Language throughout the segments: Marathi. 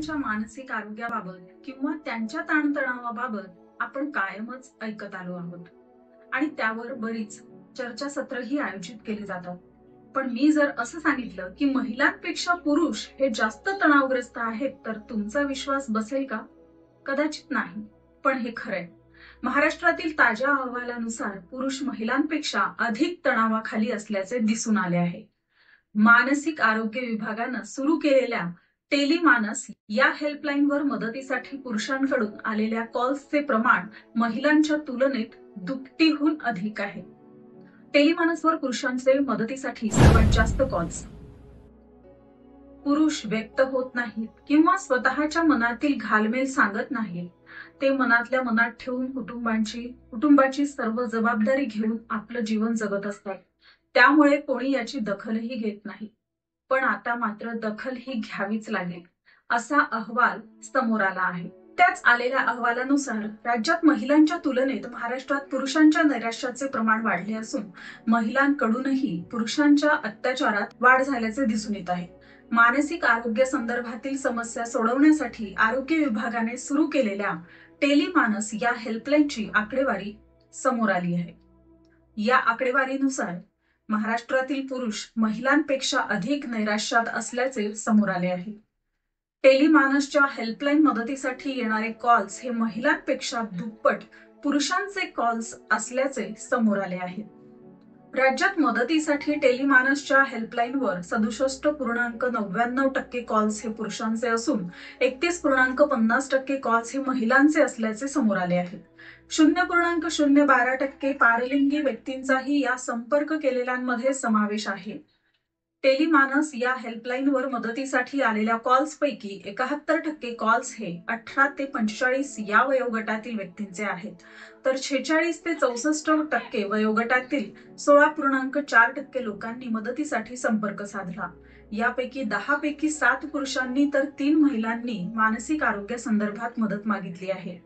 महिलांच्या मानसिक आरोग्याबाबत किंवा त्यांच्या ताणतणावाबाबत आपण कायमच ऐकत आलो आहोत आणि त्यावर बरीच चर्चासत्रही आयोजित केली जातात. पण मी जर असं सांगितलं की महिलांपेक्षा पुरुष हे जास्त तणावग्रस्त आहेत तर तुमचा विश्वास बसेल का? कदाचित नाही, पण हे खरंय. महाराष्ट्रातील ताज्या अहवालानुसार पुरुष महिलांपेक्षा अधिक तणावाखाली असल्याचे दिसून आले आहे. मानसिक आरोग्य विभागानं सुरू केलेल्या टेलिमानस या हेल्पलाईनवर मदतीसाठी पुरुषांकडून आलेल्या कॉल्सचे प्रमाण महिलांच्या तुलनेत दुपटीहून अधिक आहे. टेलिमानसवर पुरुषांचे मदतीसाठी सर्वात जास्त कॉल्स. पुरुष व्यक्त होत नाहीत किंवा स्वतःच्या मनातील घालमेल सांगत नाहीत. ते मनातल्या मनात ठेवून कुटुंबाची सर्व जबाबदारी घेऊन आपलं जीवन जगत असतात. त्यामुळे कोणी याची दखलही घेत नाही. पण आता मात्र दखल ही घ्यावीच लागेल असा अहवाल समोर आला आहे. त्याच आलेल्या अहवालानुसार राज्यात महिलांच्या तुलनेत महाराष्ट्रात पुरुषांच्या नैराश्याचे प्रमाण वाढले असून महिलांकडूनही पुरुषांच्या अत्याचारात वाढ झाल्याचे दिसून येत आहे. मानसिक आरोग्य संदर्भातील समस्या सोडवण्यासाठी आरोग्य विभागाने सुरू केलेल्या टेलिमानस या हेल्पलाईनची आकडेवारी समोर आली आहे. या आकडेवारीनुसार महाराष्ट्रातील पुरुष महिलांपेक्षा अधिक नैराश्यात असल्याचे समोर आले आहे. टेलिमानसच्या हेल्पलाईन मदतीसाठी येणारे कॉल्स हे महिलांपेक्षा दुप्पट पुरुषांचे कॉल्स असल्याचे समोर आले आहे. राज्यात मदतीसाठी टेलिमानसच्या हेल्पलाईनवर 67.99% कॉल्स हे पुरुषांचे असून 31.50% कॉल्स हे महिलांचे असल्याचे समोर आले आहे. 0.012% पारलिंगी व्यक्तींचाही या संपर्क केलेल्यांमध्ये समावेश आहे. टेलिमानस या हेल्पलाईनवर मदतीसाठी आलेल्या कॉल्सपैकी 71% कॉल्स हे 18 ते 45 या वयोगटातील व्यक्तींचे आहेत, तर 46 ते 64% वयोगटातील 16.4% लोकांनी मदतीसाठी संपर्क साधला. यापैकी 10 पैकी 7 पुरुषांनी तर 3 महिलांनी मानसिक आरोग्य संदर्भात मदत मागितली आहे.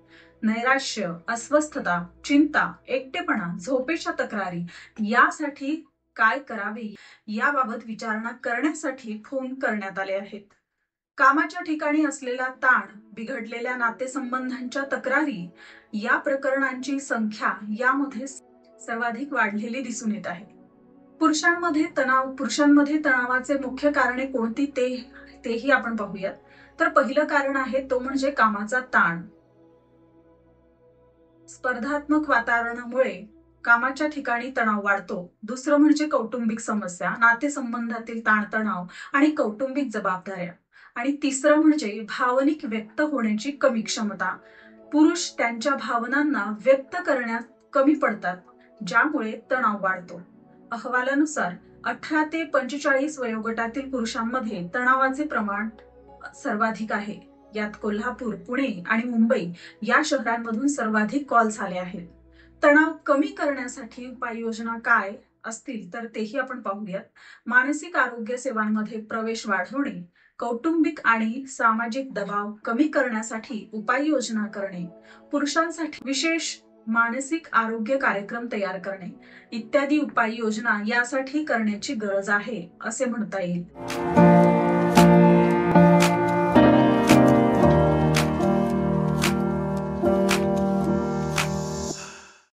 नैराश्य, अस्वस्थता, चिंता, एकटेपणा, झोपेच्या तक्रारी यासाठी काय करावे याबाबत विचारणा करण्यासाठी फोन करण्यात आले आहेत. कामाच्या ठिकाणी असलेला ताण, बिघडलेल्या नातेसंबंधांच्या तक्रारी या प्रकरणांची संख्या यामध्ये सर्वाधिक वाढलेली दिसून येत आहे. पुरुषांमध्ये तणावाचे मुख्य कारणे कोणती तेही आपण पाहूयात. तर पहिलं कारण आहे तो म्हणजे कामाचा ताण. स्पर्धात्मक वातावरणामुळे कामाच्या ठिकाणी तणाव वाढतो. दुसरं म्हणजे कौटुंबिक समस्या, नातेसंबंधातील ताणतणाव आणि कौटुंबिक जबाबदाऱ्या. आणि तिसरं म्हणजे भावनिक व्यक्त होण्याची कमी क्षमता. पुरुष त्यांच्या भावनांना व्यक्त करण्यात कमी पडतात, ज्यामुळे तणाव वाढतो. अहवालानुसार 18 ते 45 वयोगटातील पुरुषांमध्ये तणावाचे प्रमाण सर्वाधिक आहे. यात कोल्हापूर, पुणे आणि मुंबई या शहरांमधून सर्वाधिक कॉल्स आले आहेत. तणाव कमी करण्यासाठी उपाययोजना काय असतील तर तेही आपण पाहूयात. मानसिक आरोग्य सेवांमध्ये प्रवेश वाढवणे, कौटुंबिक आणि सामाजिक दबाव कमी करण्यासाठी उपाययोजना करणे, पुरुषांसाठी विशेष मानसिक आरोग्य कार्यक्रम तयार करणे इत्यादी उपाययोजना यासाठी करण्याची गरज आहे असे म्हणता येईल.